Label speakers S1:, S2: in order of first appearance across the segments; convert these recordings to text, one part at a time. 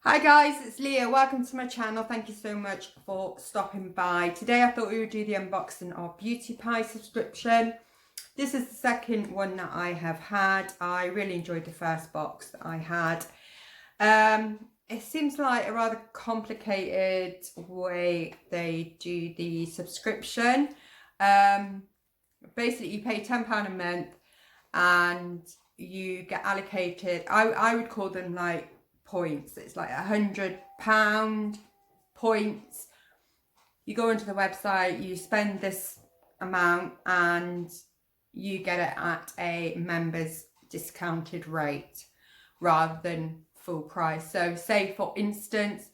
S1: Hi guys, it's Leah. Welcome to my channel. Thank you so much for stopping by. Today I thought we would do the unboxing of Beauty Pie subscription. This is the second one that I have had. I really enjoyed the first box that I had. It seems like a rather complicated way they do the subscription. Basically you pay £10 a month and you get allocated, I would call them like points. It's like £100 points. You go onto the website, you spend this amount and you get it at a member's discounted rate rather than full price. So say for instance,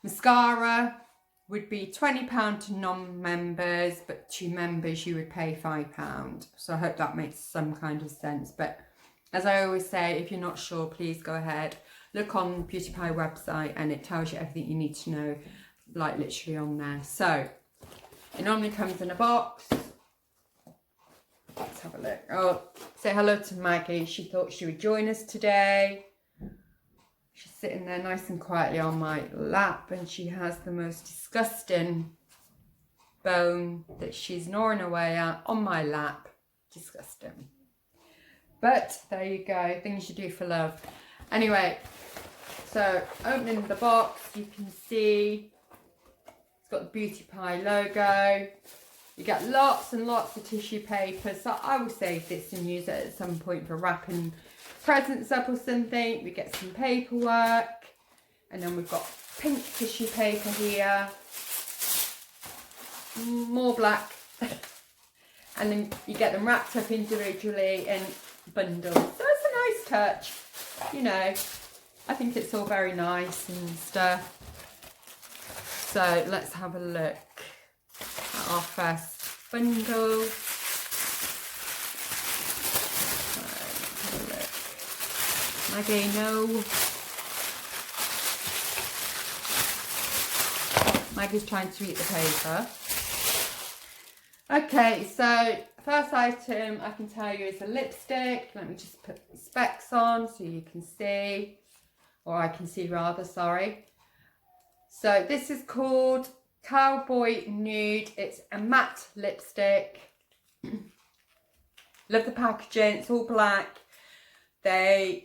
S1: mascara would be £20 to non-members, but to members you would pay £5. So I hope that makes some kind of sense. But as I always say, if you're not sure, please go ahead, look on Beauty Pie website and it tells you everything you need to know, like literally on there. So it normally comes in a box. Let's have a look. Oh, say hello to Maggie. She thought she would join us today. She's sitting there nice and quietly on my lap and she has the most disgusting bone that she's gnawing away at on my lap. Disgusting. But there you go, things you do for love. Anyway, so opening the box, you can see it's got the Beauty Pie logo. You get lots and lots of tissue paper, so I will save this and use it at some point for wrapping presents up or something. We get some paperwork, and then we've got pink tissue paper here, more black, and then you get them wrapped up individually in bundles. So it's a nice touch, you know. I think it's all very nice and stuff. So let's have a look at our first bundle. Maggie, no. Maggie's trying to eat the paper. Okay, so first item I can tell you is a lipstick. Let me just put the specs on so you can see, or I can see rather, sorry. So this is called Cowboy Nude. It's a matte lipstick. Love the packaging, it's all black. They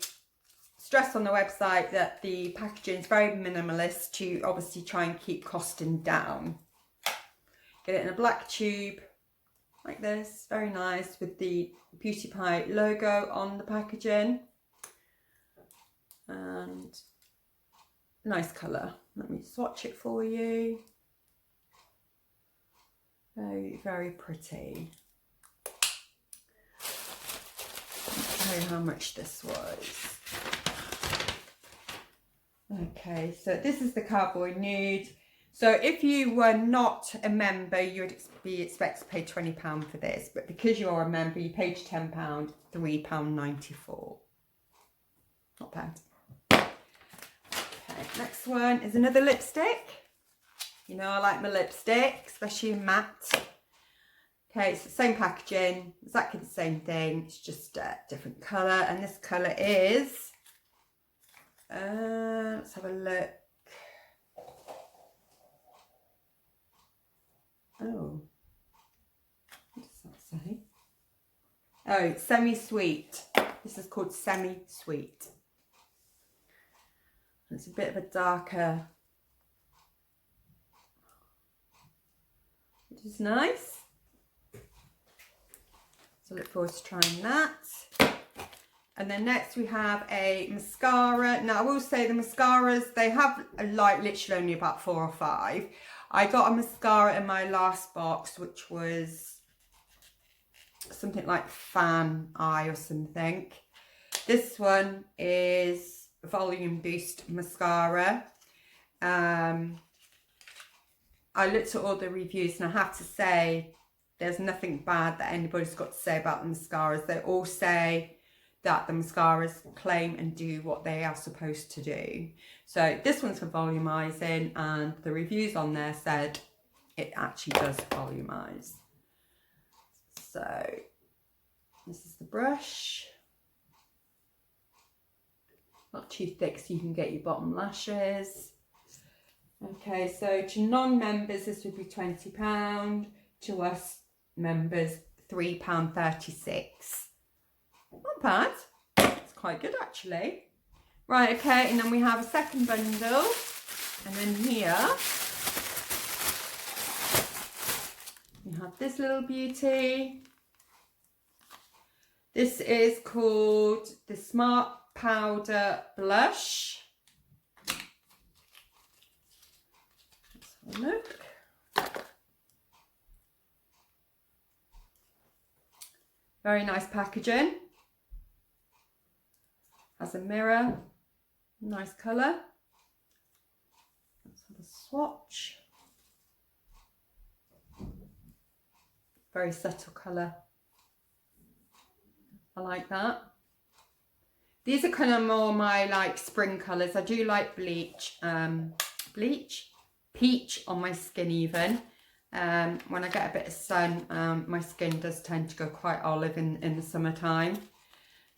S1: stress on the website that the packaging is very minimalist to obviously try and keep costing down. Get it in a black tube like this, very nice, with the Beauty Pie logo on the packaging. And nice colour. Let me swatch it for you. Very, very pretty. I'll tell you how much this was. Okay, so this is the Cowboy Nude. So if you were not a member, you would be expected to pay £20 for this. But because you're a member, you paid £10, £3.94. Not bad. Okay, next one is another lipstick. You know I like my lipstick, especially in matte. Okay, it's the same packaging, exactly the same thing. It's just a different colour. And this colour is... let's have a look. Oh, what does that say? Oh, it's semi-sweet. This is called semi-sweet. It's a bit of a darker, which is nice. So I look forward to trying that. And then next we have a mascara. Now I will say the mascaras, they have like literally only about 4 or 5. I got a mascara in my last box, which was something like Fan Eye or something. This one is Volume Boost Mascara. I looked at all the reviews and I have to say there's nothing bad that anybody's got to say about the mascaras. They all say that the mascaras claim and do what they are supposed to do. So this one's for volumizing, and the reviews on there said it actually does volumize. So this is the brush. Not too thick so you can get your bottom lashes. Okay, so to non-members this would be £20. To us members £3.36. Not bad. It's quite good actually. Right, okay, and then we have a second bundle. And then here we have this little beauty. This is called the Smart Powder Blush. Let's have a look. Very nice packaging. Has a mirror. Nice colour. Let's have a swatch. Very subtle colour. I like that. These are kind of more my like spring colours. I do like peach on my skin even. When I get a bit of sun, my skin does tend to go quite olive in the summertime.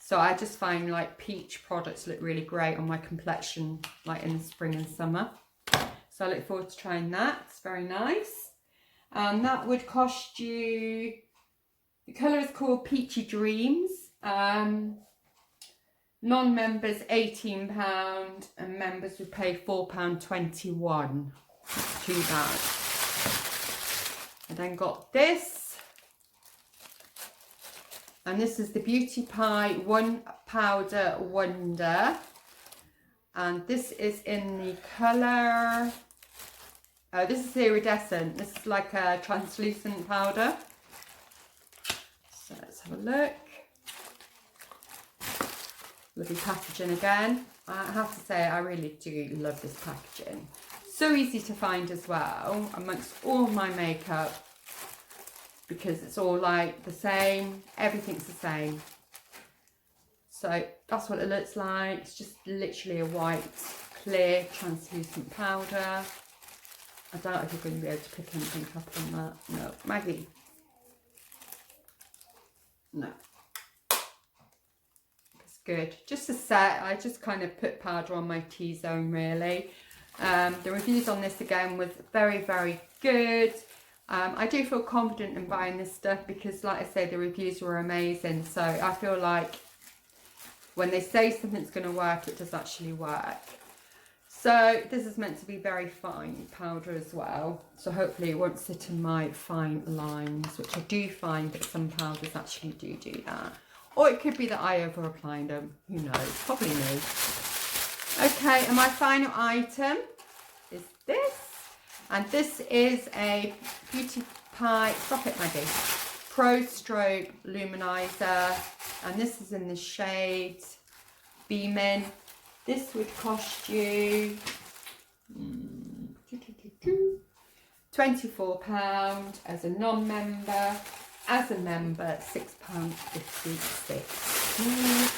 S1: So I just find like peach products look really great on my complexion, like in the spring and summer. So I look forward to trying that. It's very nice. And that would cost you, the colour is called Peachy Dreams. Non-members £18 and members would pay £4.21. Too bad. I then got this. And this is the Beauty Pie One Powder Wonder. And this is in the colour... Oh, this is iridescent. This is like a translucent powder. So let's have a look. Lovely packaging again. I have to say, I really do love this packaging. So easy to find as well amongst all my makeup, because it's all like the same, everything's the same. So that's what it looks like. It's just literally a white, clear, translucent powder. I doubt if you're going to be able to pick anything up on that. No, Maggie. No. It's good. Just a set. I just kind of put powder on my T-zone really. The reviews on this again was very, very good. I do feel confident in buying this stuff because, like I say, the reviews were amazing. So I feel like when they say something's going to work, it does actually work. So this is meant to be very fine powder as well. So hopefully it won't sit in my fine lines, which I do find that some powders actually do that. Or it could be that I over applied them. Who knows? Probably me. Okay, and my final item is this. And this is a Beauty Pie, stop it Maggie, Pro Strobe Luminizer. And this is in the shade Beaming. This would cost you £24 as a non-member. As a member, £6.56.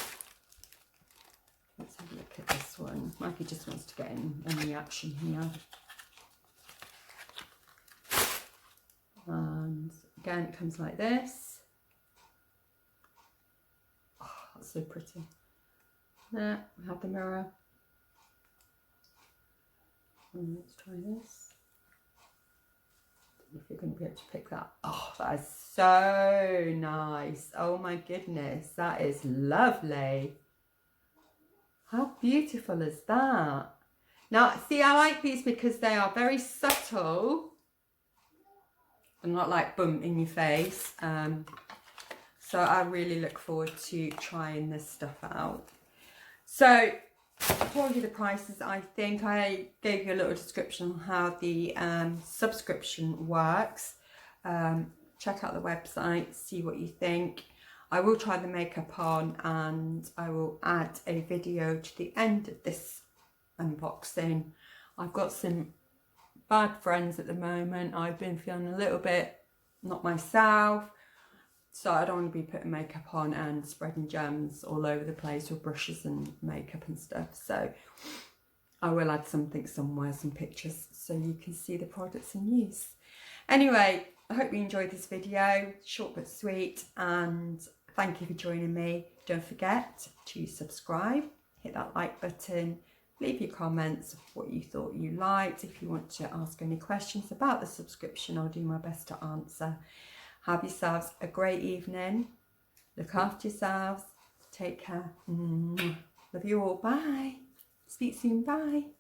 S1: Let's have a look at this one. Maggie just wants to get in the action here. And again, it comes like this. Oh, that's so pretty. There, we have the mirror. And let's try this. If you're going to be able to pick that. Oh, that is so nice. Oh my goodness, that is lovely. How beautiful is that? Now, see, I like these because they are very subtle. And not like boom in your face. So I really look forward to trying this stuff out. So I told you the prices. I think I gave you a little description on how the subscription works. Check out the website, see what you think. I will try the makeup on and I will add a video to the end of this unboxing. I've got some bad friends at the moment. I've been feeling a little bit not myself. So I don't want to be putting makeup on and spreading germs all over the place with brushes and makeup and stuff. So I will add something somewhere, some pictures, so you can see the products in use. Anyway, I hope you enjoyed this video, short but sweet, and thank you for joining me. Don't forget to subscribe, hit that like button, leave your comments, what you thought you liked. If you want to ask any questions about the subscription, I'll do my best to answer. Have yourselves a great evening. Look after yourselves. Take care. Love you all. Bye. Speak soon. Bye.